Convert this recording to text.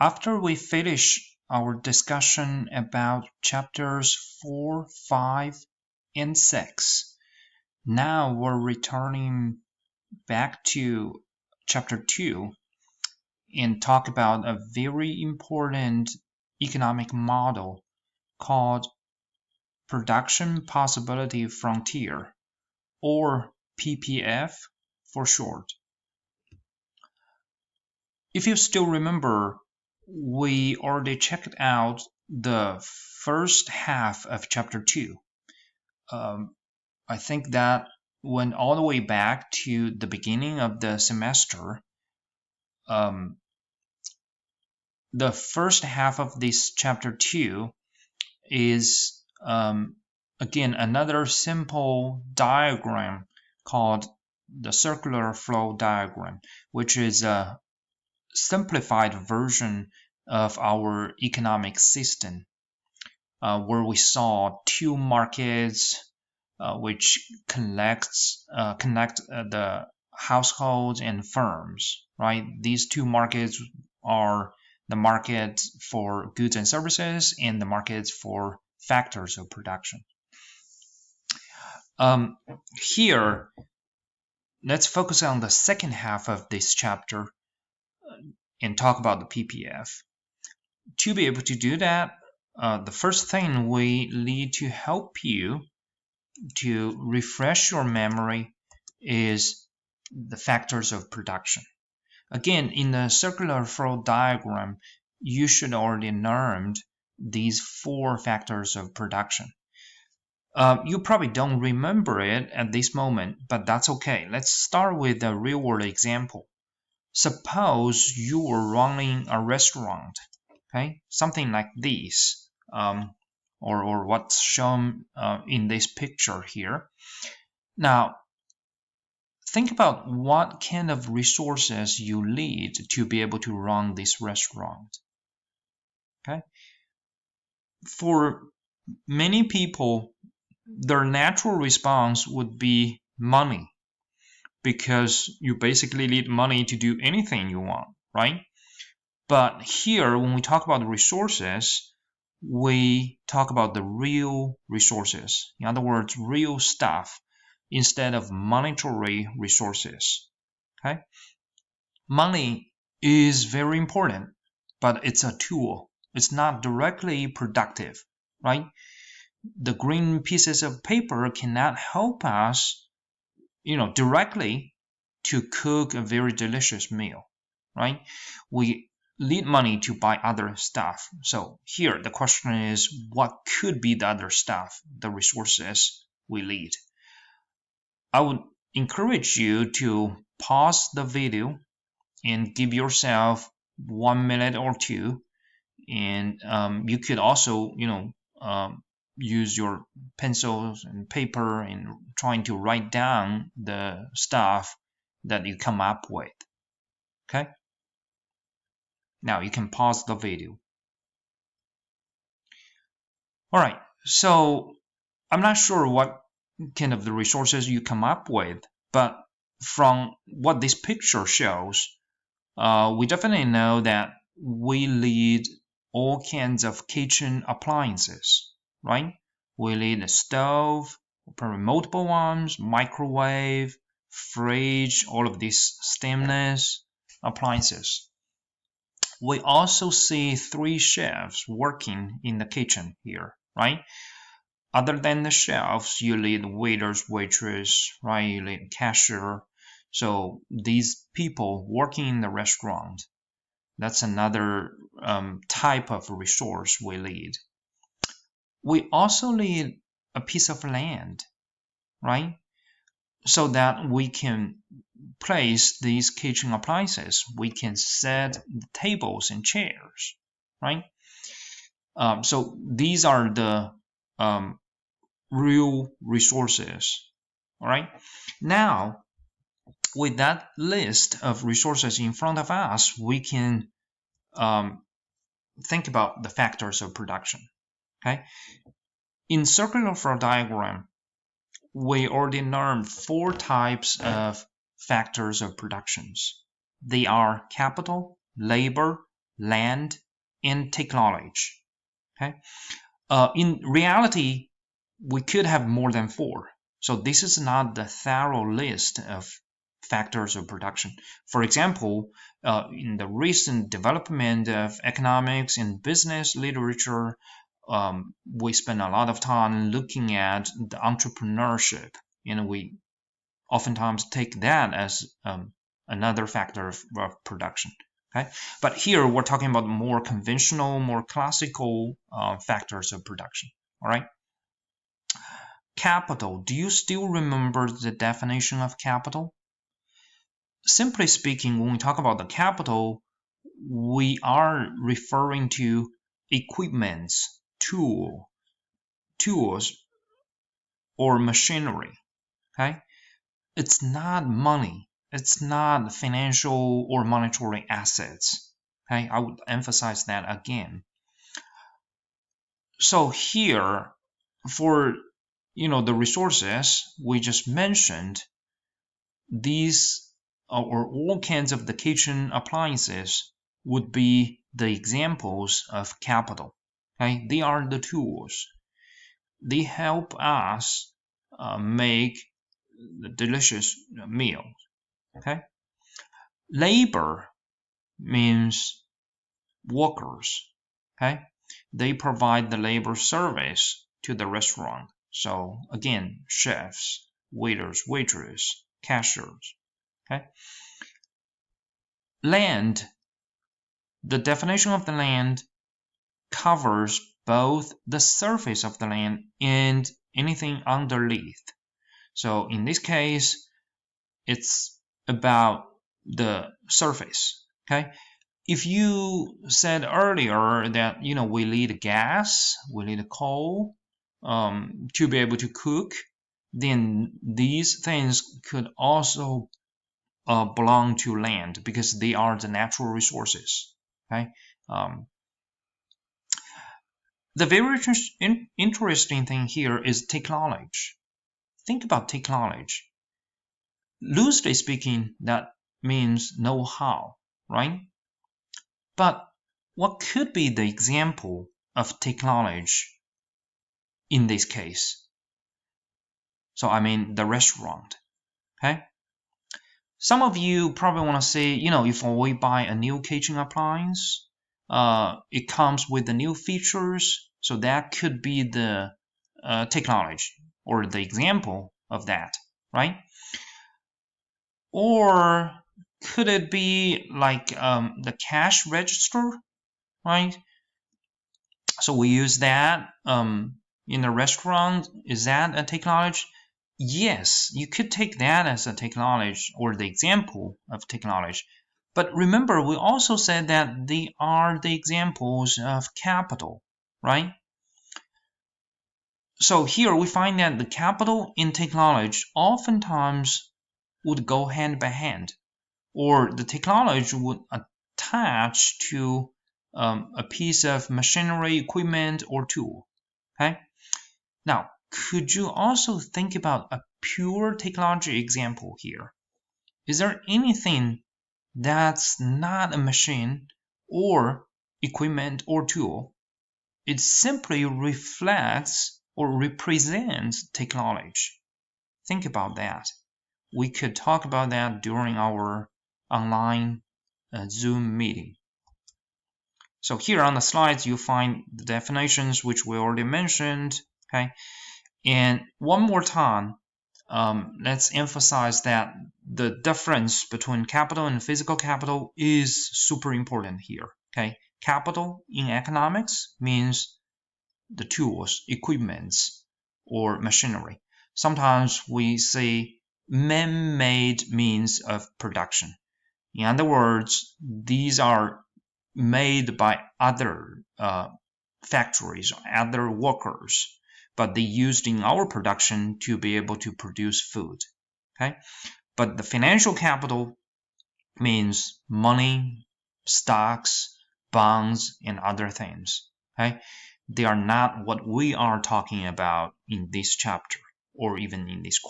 After we finish our discussion about chapters 4, 5, and 6, now we're returning back to chapter 2 and talk about a very important economic model called Production Possibility Frontier, or PPF for short. If you still remember, we already checked out the first half of chapter 2. I think that went all the way back to the beginning of the semester. The first half of this chapter 2 is, again, another simple diagram called the circular flow diagram, which is a simplified version of our economic system, where we saw two markets which connect the households and firms, right? These two markets are the market for goods and services and the markets for factors of production. Here, let's focus on the second half of this chapter and talk about the PPF. To be able to do that, the first thing we need to help you to refresh your memory is the factors of production. Again, in the circular flow diagram, you should already learned these 4 factors of production. You probably don't remember it at this moment, but that's okay. Let's start with a real-world example. Suppose you were running a restaurant, okay? Something like this, or what's shown in this picture here. Now, think about what kind of resources you need to be able to run this restaurant. Okay? For many people, their natural response would be money, because you basically need money to do anything you want, right? But here, when we talk about resources, we talk about the real resources. In other words, real stuff, instead of monetary resources. Okay? Money is very important, but it's a tool. It's not directly productive, right? The green pieces of paper cannot help us, directly to cook a very delicious meal, right? We need money to buy other stuff. So here the question is, what could be the other stuff, the resources we need? I would encourage you to pause the video and give yourself 1 minute or 2, and you could also, use your pencils and paper and trying to write down the stuff that you come up with. Okay? Now you can pause the video. All right, so I'm not sure what kind of the resources you come up with, but from what this picture shows, we definitely know that we need all kinds of kitchen appliances, right? We need a stove, probably multiple ones, microwave, fridge, all of these stainless appliances. We also see 3 chefs working in the kitchen here, right? Other than the chefs, you need waiters, waitress, right? You need cashier. So these people working in the restaurant, that's another type of resource we need. We also need a piece of land, right? So that we can place these kitchen appliances. We can set the tables and chairs, right? So these are the real resources, all right? Now, with that list of resources in front of us, we can think about the factors of production, okay? In circular flow diagram, we already learned 4 types of factors of productions. They are capital, labor, land, and technology. Okay. In reality, we could have more than 4. So this is not the thorough list of factors of production. For example, in the recent development of economics and business literature, we spend a lot of time looking at the entrepreneurship, and we oftentimes take that as another factor of production. Okay, but here we're talking about more conventional, more classical factors of production. All right. Capital. Do you still remember the definition of capital? Simply speaking, when we talk about the capital, we are referring to equipments, tools, or machinery. Okay? It's not money. It's not financial or monetary assets. Okay? I would emphasize that again. So here, for the resources we just mentioned, these or all kinds of the kitchen appliances would be the examples of capital. Okay, they are the tools. They help us make the delicious meal. Okay, labor means workers. Okay, they provide the labor service to the restaurant. So again, chefs, waiters, waitress, cashiers. Okay. Land. The definition of the land covers both the surface of the land and anything underneath. So in this case, it's about the surface. Okay. If you said earlier that we need gas, we need coal to be able to cook, then these things could also belong to land because they are the natural resources. Okay. The very interesting thing here is technology. Think about technology. Loosely speaking, that means know-how, right? But what could be the example of technology in this case? So I mean the restaurant. Okay. Some of you probably want to say, if we buy a new kitchen appliance, it comes with the new features. So that could be the technology or the example of that, right? Or could it be like the cash register, right? So we use that in a restaurant. Is that a technology? Yes, you could take that as a technology or the example of technology. But remember, we also said that they are the examples of capital, right? So here we find that the capital and technology oftentimes would go hand by hand, or the technology would attach to a piece of machinery, equipment, or tool. Okay. Now, could you also think about a pure technology example here? Is there anything that's not a machine or equipment or tool? It simply reflects or represents technology. Think about that. We could talk about that during our online Zoom meeting. So here on the slides, you find the definitions which we already mentioned. Okay. And one more time, let's emphasize that the difference between capital and physical capital is super important here. Okay, capital in economics means the tools, equipments, or machinery. Sometimes we say man-made means of production. In other words, these are made by other factories, other workers, but they used in our production to be able to produce food. Okay, but the financial capital means money, stocks, bonds, and other things. Okay, they are not what we are talking about in this chapter or even in this